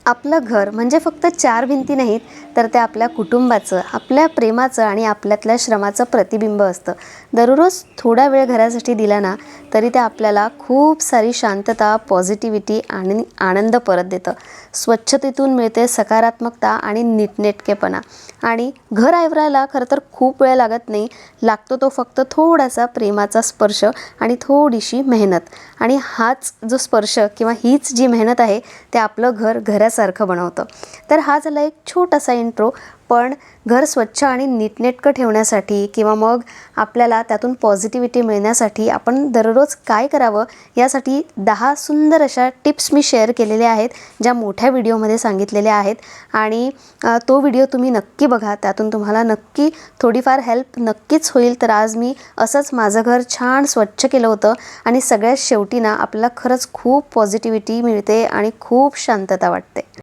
आपलं घर म्हणजे फक्त चार भिंती नाहीत, तर ते आपल्या कुटुंबाचं, आपल्या प्रेमाचं आणि आपल्यातल्या श्रमाचं प्रतिबिंब असतं. दररोज थोडा वेळ घरासाठी दिला ना, तरी ते आपल्याला खूप सारी शांतता, पॉझिटिव्हिटी आणि आनंद परत देतं. स्वच्छतेतून मिळते सकारात्मकता आणि नीटनेटकेपणा. आणि घर आवरायला खरं तर खूप वेळ लागत नाही, लागतो तो फक्त थोडासा प्रेमाचा स्पर्श आणि थोडीशी मेहनत. आणि हाच जो स्पर्श किंवा हीच जी मेहनत आहे, ते आपलं घर घरासारखं बनवतं. तर हा झाला एक छोटासा इंट्रो. पण घर स्वच्छ आणि नीटनेटकं ठेवण्यासाठी किंवा मग आपल्याला त्यातून पॉझिटिव्हिटी मिळण्यासाठी आपण दररोज काय करावं, यासाठी 10 सुंदर अशा टिप्स मी शेअर केलेल्या आहेत, ज्या मोठ्या व्हिडिओमध्ये सांगितलेल्या आहेत. आणि तो व्हिडिओ तुम्ही नक्की बघा, त्यातून तुम्हाला नक्की थोडीफार हेल्प नक्कीच होईल. तर आज मी असंच माझं घर छान स्वच्छ केलं होतं आणि सगळ्यात शेवटी ना आपल्याला खरंच खूप पॉझिटिव्हिटी मिळते आणि खूप शांतता वाटते.